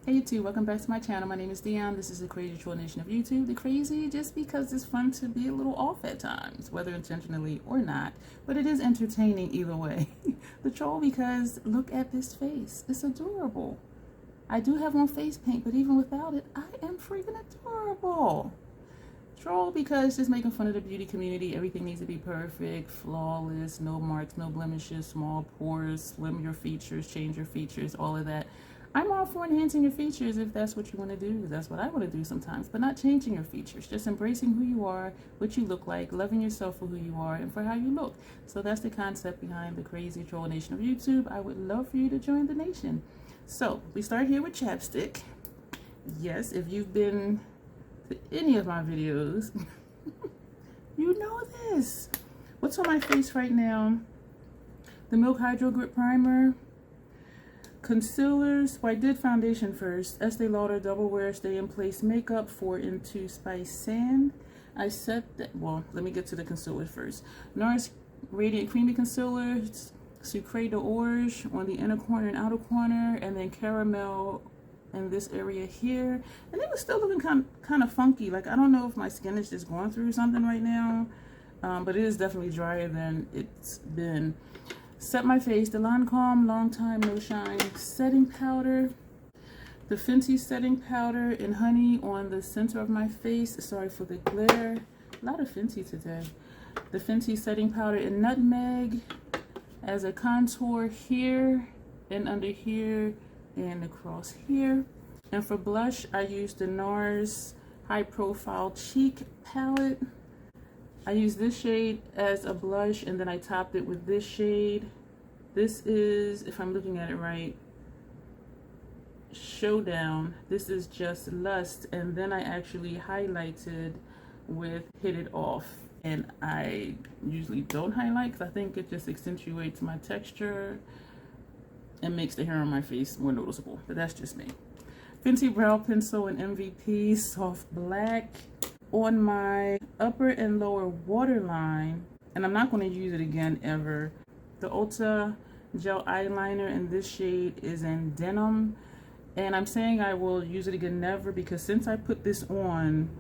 Hey YouTube, welcome back to my channel. My name is Dion. This is the crazy troll nation of YouTube. The crazy just because it's fun to be a little off at times, whether intentionally or not, but it is entertaining either way. The troll because look at this face. It's adorable. I do have on face paint, but even without it, I am freaking adorable. Troll because just making fun of the beauty community. Everything needs to be perfect, flawless, no marks, no blemishes, small pores, slim your features, change your features, all of that. I'm all for enhancing your features if that's what you want to do, because that's what I want to do sometimes, but not changing your features, just embracing who you are, what you look like, loving yourself for who you are and for how you look. So that's the concept behind the crazy troll nation of YouTube. I would love for you to join the nation. So we start here with chapstick. Yes, if you've been to any of my videos, you know this. What's on my face right now? The Milk Hydro Grip Primer. Concealers. Well, I did foundation first. Estee Lauder Double Wear Stay in Place Makeup 4 in 2 Spice Sand. I set that. Well, let me get to the concealer first. NARS Radiant Creamy Concealer, Sucre d'Orge on the inner corner and outer corner, and then caramel in this area here. And it was still looking kind of funky. Like, I don't know if my skin is just going through something right now, but it is definitely drier than it's been. Set my face, the Lancome Long Time No Shine setting powder, the Fenty Setting Powder in Honey on the center of my face. Sorry for the glitter. A lot of Fenty today. The Fenty Setting Powder in Nutmeg as a contour here and under here and across here. And for blush, I used the NARS High Profile Cheek Palette. I used this shade as a blush and then I topped it with this shade. This is, if I'm looking at it right, Showdown. This is just Lust, and then I actually highlighted with Hit It Off. And I usually don't highlight because I think it just accentuates my texture and makes the hair on my face more noticeable, but that's just me. Fenty Brow Pencil in MVP Soft Black on my upper and lower waterline, and I'm not going to use it again ever. The Ulta Gel Eyeliner in this shade is in Denim, and I'm saying I will use it again never because since I put this on,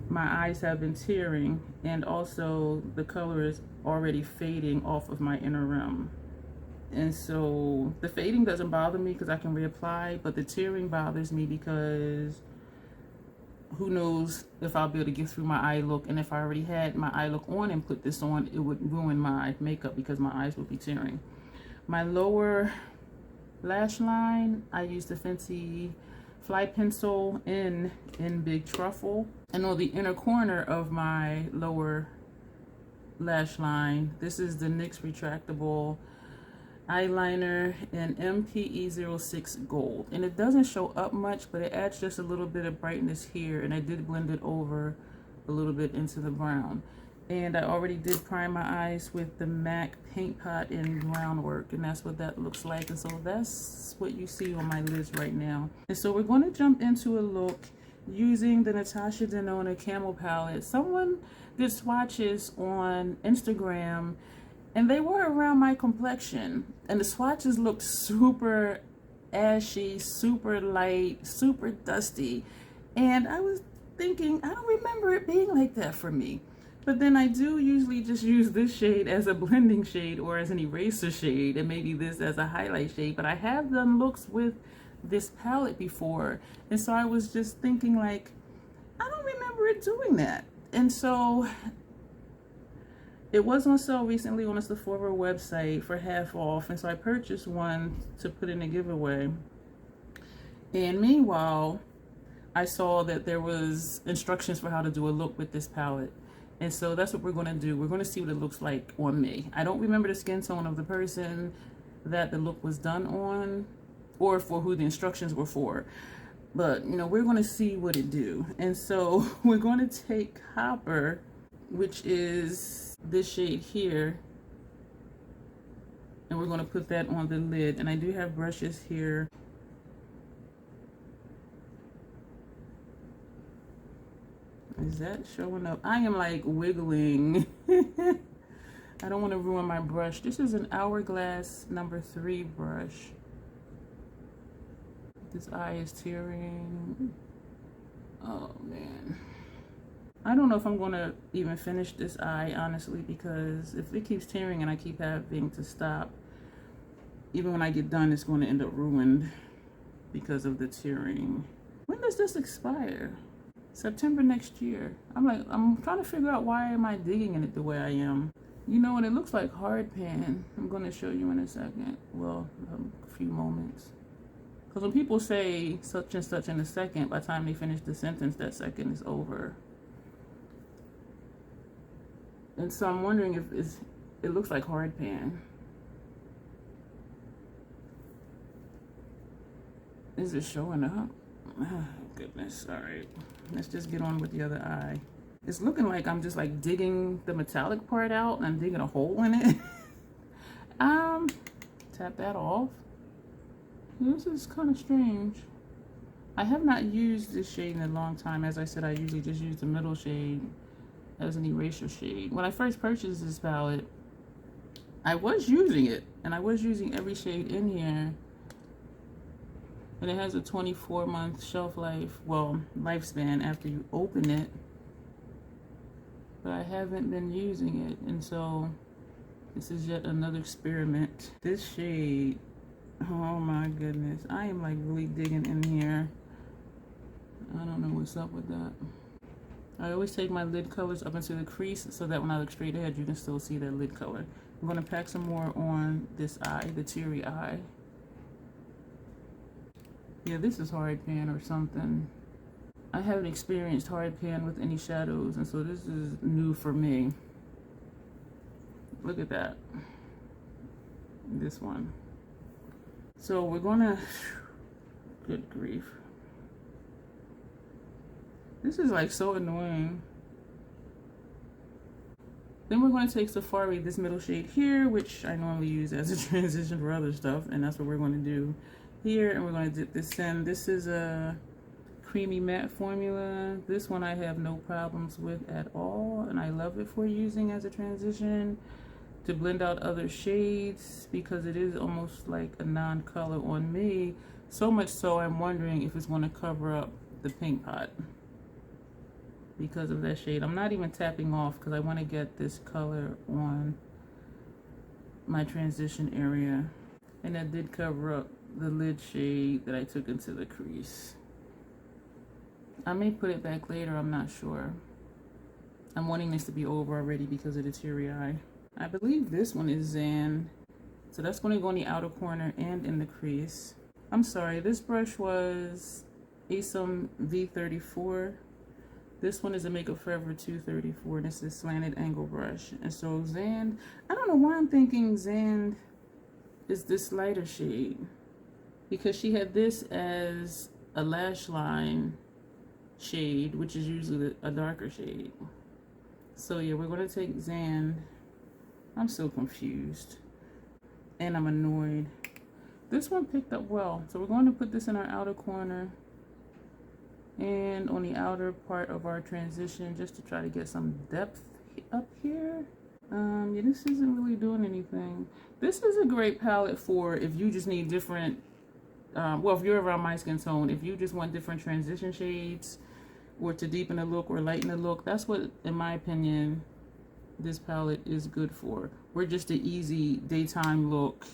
my eyes have been tearing, and also the color is already fading off of my inner rim. And so the fading doesn't bother me because I can reapply, but the tearing bothers me because who knows if I'll be able to get through my eye look, and if I already had my eye look on and put this on, it would ruin my makeup because my eyes would be tearing. My lower lash line, I used the Fenty Fly Pencil in Big Truffle. And on the inner corner of my lower lash line, this is the NYX Retractable Eye Liner in MPE06 Gold. And it doesn't show up much, but it adds just a little bit of brightness here, and I did blend it over a little bit into the brown. And I already did prime my eyes with the MAC Paint Pot in Groundwork, and that's what that looks like. And so that's what you see on my lids right now. And so we're going to jump into a look using the Natasha Denona Camel Palette. Someone did swatches on Instagram, and they were around my complexion, and the swatches looked super ashy, super light, super dusty, and I was thinking, I don't remember it being like that for me. But then I do usually just use this shade as a blending shade or as an eraser shade, and maybe this as a highlight shade, but I have done looks with this palette before, and so I was just thinking, like, I don't remember it doing that. And so it was on sale recently on the Sephora website for half off, and so I purchased one to put in a giveaway. And meanwhile, I saw that there was instructions for how to do a look with this palette. And so that's what we're going to do. We're going to see what it looks like on me. I don't remember the skin tone of the person that the look was done on, or for who the instructions were for. But, you know, we're going to see what it do. And so we're going to take Copper, which is this shade here, and we're going to put that on the lid. And I do have brushes here. Is that showing up? I am like wiggling. I don't want to ruin my brush. This is an Hourglass number 3 brush. This eye is tearing. Oh man. I don't know if I'm gonna even finish this eye, honestly, because if it keeps tearing and I keep having to stop, even when I get done, it's going to end up ruined because of the tearing. When does this expire? September next year. I'm trying to figure out why am I digging in it the way I am. You know, and it looks like hard pan. I'm going to show you in a second. Well, a few moments. Because when people say such and such in a second, by the time they finish the sentence, that second is over. And so I'm wondering if it looks like hard pan. Is it showing up? Oh, goodness. All right. Let's just get on with the other eye. It's looking like I'm just like digging the metallic part out and I'm digging a hole in it. Tap that off. This is kind of strange. I have not used this shade in a long time. As I said, I usually just use the middle shade as an erasure shade. When I first purchased this palette, I was using it and I was using every shade in here. And it has a 24-month shelf life, well, lifespan after you open it. But I haven't been using it, and so this is yet another experiment. This shade, oh my goodness, I am like really digging in here. I don't know what's up with that. I always take my lid colors up into the crease so that when I look straight ahead, you can still see that lid color. I'm gonna pack some more on this eye, the teary eye. Yeah, this is hard pan or something. I haven't experienced hard pan with any shadows, and so this is new for me. Look at that. This one. So we're gonna, good grief. This is like so annoying. Then we're going to take Safari, this middle shade here, which I normally use as a transition for other stuff, and that's what we're going to do here. And we're going to dip this in. This is a creamy matte formula. This one I have no problems with at all, and I love it for using as a transition to blend out other shades because it is almost like a non-color on me. So much so I'm wondering if it's going to cover up the pink pot because of that shade. I'm not even tapping off because I want to get this color on my transition area, and that did cover up the lid shade that I took into the crease. I may put it back later, I'm not sure. I'm wanting this to be over already because of the teary eye. I believe this one is Zand, so that's going to go in the outer corner and in the crease. I'm sorry, this brush was Asom V34. This one is a Makeup Forever 234, and it's a slanted angle brush. And so Zand, I don't know why I'm thinking Zand is this lighter shade, because she had this as a lash line shade, which is usually a darker shade. So yeah, we're going to take Zand. I'm so confused and I'm annoyed. This one picked up well, so we're going to put this in our outer corner and on the outer part of our transition just to try to get some depth up here. Yeah, this isn't really doing anything. This is a great palette for if you just need different well, if you're around my skin tone, if you just want different transition shades or to deepen the look or lighten the look, that's what, in my opinion, this palette is good for. We're just an easy daytime look,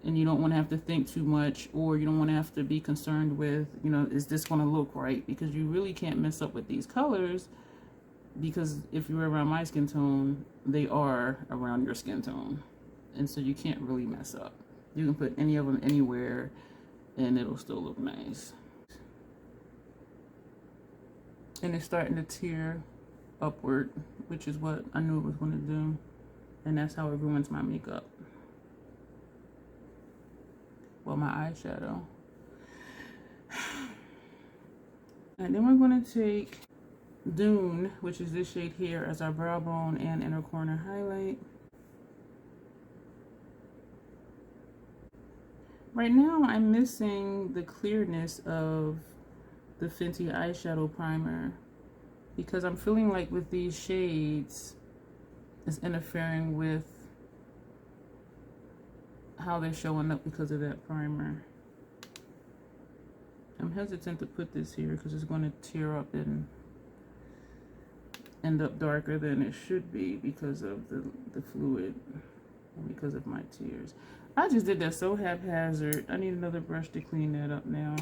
and you don't want to have to think too much, or you don't want to have to be concerned with, you know, is this going to look right? Because you really can't mess up with these colors, because if you're around my skin tone, they are around your skin tone, and so you can't really mess up. You can put any of them anywhere and it'll still look nice. And it's starting to tear upward, which is what I knew it was going to do, and that's how it ruins my makeup. Well, my eyeshadow. And then we're going to take Dune, which is this shade here, as our brow bone and inner corner highlight. Right now, I'm missing the clearness of the Fenty eyeshadow primer because I'm feeling like with these shades, it's interfering with how they're showing up because of that primer. I'm hesitant to put this here because it's going to tear up and end up darker than it should be because of the fluid, because of my tears. I just did that so haphazard. I need another brush to clean that up now.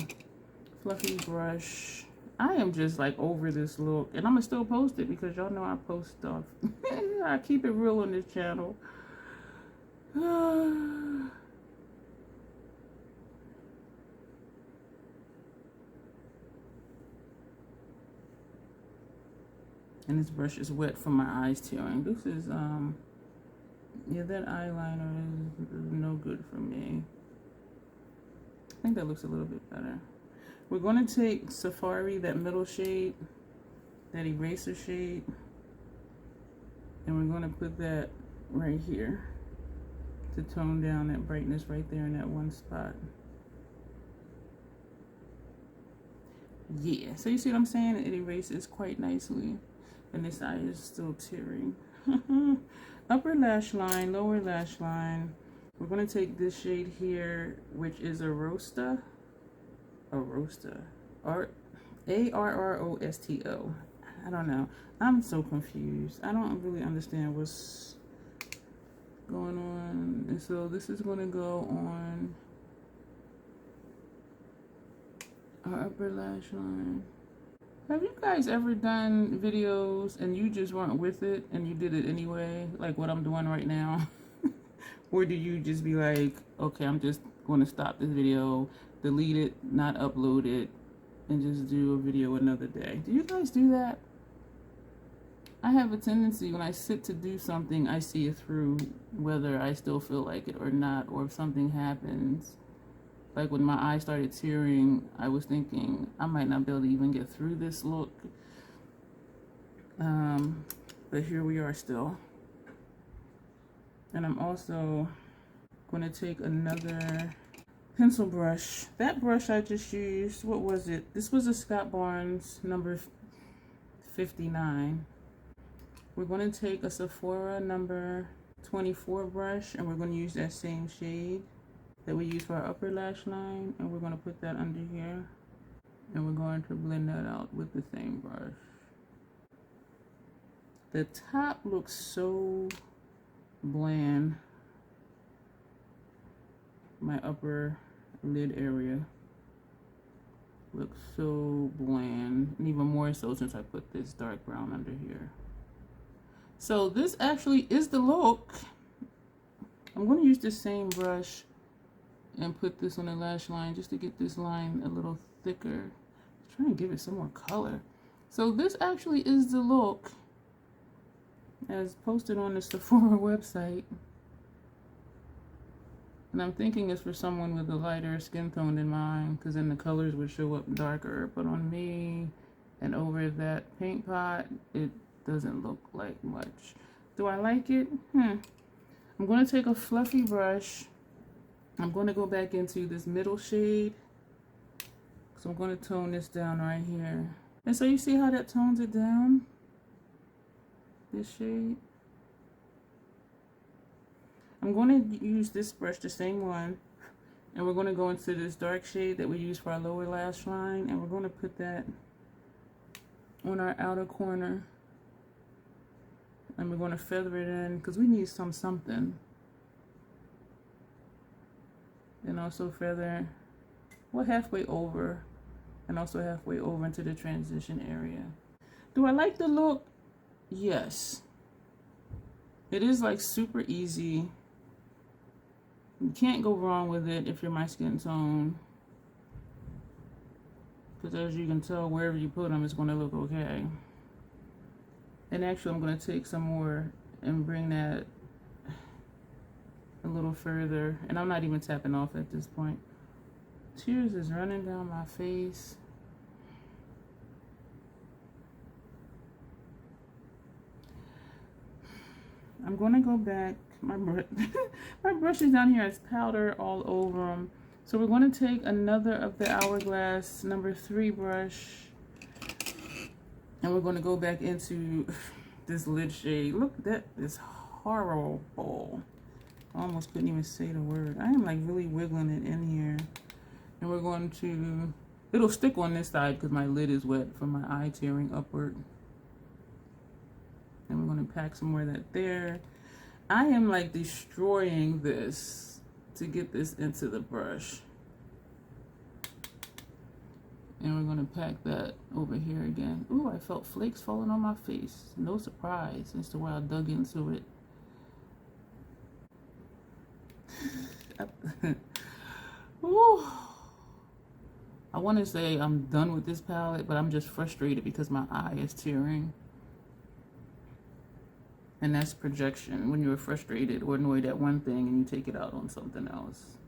Fluffy brush. I am just like over this look, and I'm gonna still post it because y'all know I post stuff. I keep it real on this channel. And this brush is wet from my eyes tearing. This is yeah, that eyeliner is no good for me. I think that looks a little bit better. We're going to take Safari, that middle shade, that eraser shade, and we're going to put that right here to tone down that brightness right there in that one spot. Yeah, so you see what I'm saying? It erases quite nicely. And this eye is still tearing. Upper lash line, lower lash line. We're going to take this shade here, which is a Rosta. A-R-R-O-S-T-O. I don't know. I'm so confused. I don't really understand what's going on. And so this is going to go on our upper lash line. Have you guys ever done videos and you just weren't with it and you did it anyway, like what I'm doing right now? Or do you just be like, okay, I'm just going to stop this video, delete it, not upload it, and just do a video another day? Do you guys do that? I have a tendency when I sit to do something, I see it through whether I still feel like it or not, or if something happens. Like when my eyes started tearing, I was thinking I might not be able to even get through this look. But here we are still. And I'm also going to take another pencil brush. That brush I just used, what was it? This was a Scott Barnes number 59. We're going to take a Sephora number 24 brush, and we're going to use that same shade that we use for our upper lash line, and we're going to put that under here, and we're going to blend that out with the same brush. The top looks so bland. My upper lid area looks so bland, and even more so since I put this dark brown under here. So this actually is the look. I'm going to use the same brush and put this on the lash line just to get this line a little thicker. Trying to give it some more color. So this actually is the look as posted on the Sephora website. And I'm thinking it's for someone with a lighter skin tone than mine, because then the colors would show up darker. But on me and over that paint pot, it doesn't look like much. Do I like it? I'm going to take a fluffy brush. I'm going to go back into this middle shade. So I'm going to tone this down right here. And so you see how that tones it down? This shade. I'm going to use this brush, the same one. And we're going to go into this dark shade that we use for our lower lash line. And we're going to put that on our outer corner. And we're going to feather it in because we need something. And also feather, well, halfway over, and also halfway over into the transition area. Do I like the look? Yes. It is like super easy. You can't go wrong with it if you're my skin tone. Because as you can tell, wherever you put them, it's going to look okay. And actually, I'm going to take some more and bring that a little further, and I'm not even tapping off at this point. Tears is running down my face. I'm going to go back. My brush is down here. It's powder all over them. So we're going to take another of the Hourglass number 3 brush, and we're going to go back into this lid shade. Look, that is horrible. I almost couldn't even say the word. I am like really wiggling it in here. And we're going to It'll stick on this side because my lid is wet from my eye tearing upward. And we're going to pack some more of that there. I am like destroying this to get this into the brush. And we're going to pack that over here again. Ooh, I felt flakes falling on my face. No surprise as to why I dug into it. Ooh. I want to say I'm done with this palette, but I'm just frustrated because my eye is tearing. And that's projection, when you're frustrated or annoyed at one thing and you take it out on something else.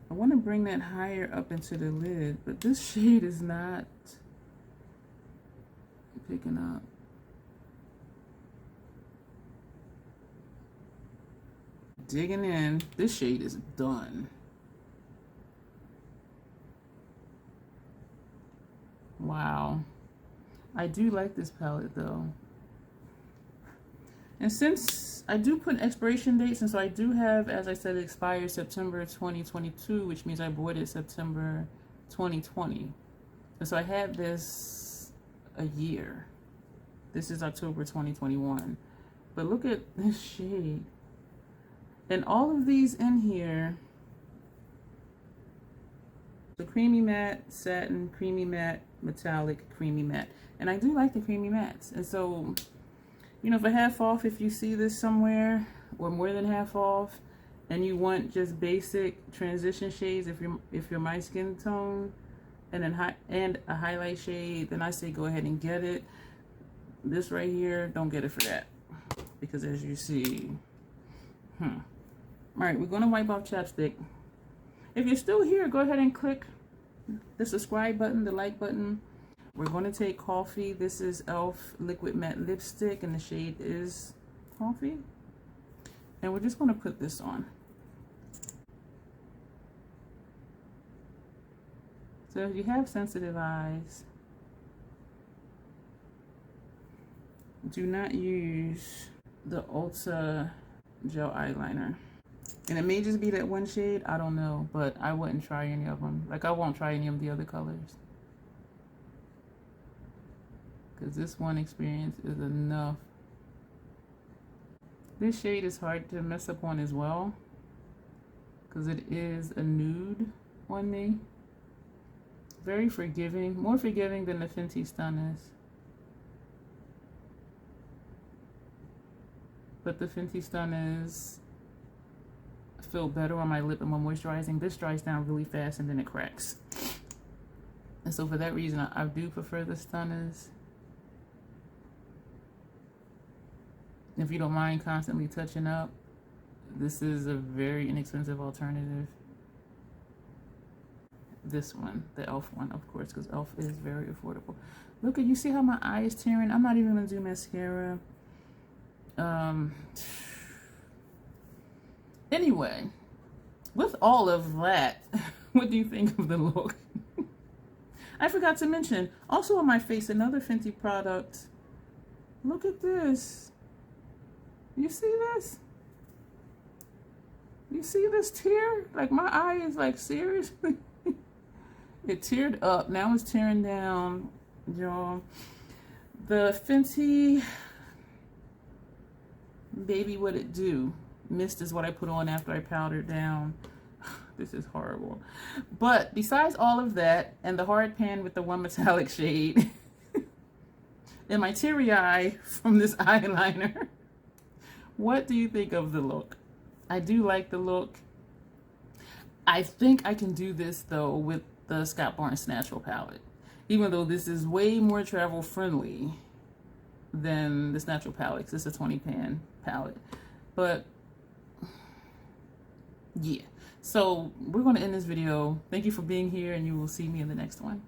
I want to bring that higher up into the lid, but this shade is not picking up. Digging in, this shade is done. Wow. I do like this palette though. And since I do put expiration dates, and so I do have, as I said, it expires September 2022, which means I bought it September 2020. And so I had this a year. This is October 2021. But look at this shade. And all of these in here, the creamy matte, satin, creamy matte, metallic, creamy matte. And I do like the creamy mattes. And so, you know, for half off, if you see this somewhere, or more than half off, and you want just basic transition shades, if you're my skin tone, and then a highlight shade, then I say go ahead and get it. This right here, don't get it for that, because as you see, all right, we're gonna wipe off chapstick. If you're still here, go ahead and click the subscribe button, the like button. We're going to take Coffee. This is e.l.f. Liquid Matte Lipstick, and the shade is Coffee. And we're just going to put this on. So if you have sensitive eyes, do not use the Ulta Gel Eyeliner. And it may just be that one shade, I don't know, but I wouldn't try any of them. Like, I won't try any of the other colors, because this one experience is enough. This shade is hard to mess up on as well, because it is a nude on me. Very forgiving, more forgiving than the Fenty Stun is. But the Fenty Stun is feel better on my lip and more moisturizing. This dries down really fast and then it cracks. And so for that reason, I do prefer the Stunners. If you don't mind constantly touching up, this is a very inexpensive alternative. This one, the e.l.f. one, of course, because e.l.f. is very affordable. Look at, you see how my eye is tearing? I'm not even gonna do mascara. Anyway, with all of that, what do you think of the look? I forgot to mention, also on my face, another Fenty product. Look at this. You see this? You see this tear? Like, my eye is like, seriously? It teared up. Now it's tearing down, y'all. The Fenty Baby What It Do mist is what I put on after I powdered down. This is horrible. But besides all of that, and the hard pan with the one metallic shade, and my teary eye from this eyeliner, what do you think of the look? I do like the look. I think I can do this though with the Scott Barnes Natural palette, even though this is way more travel friendly than this natural palette, because it's a 20 pan palette. But yeah, so we're going to end this video. Thank you for being here, and you will see me in the next one.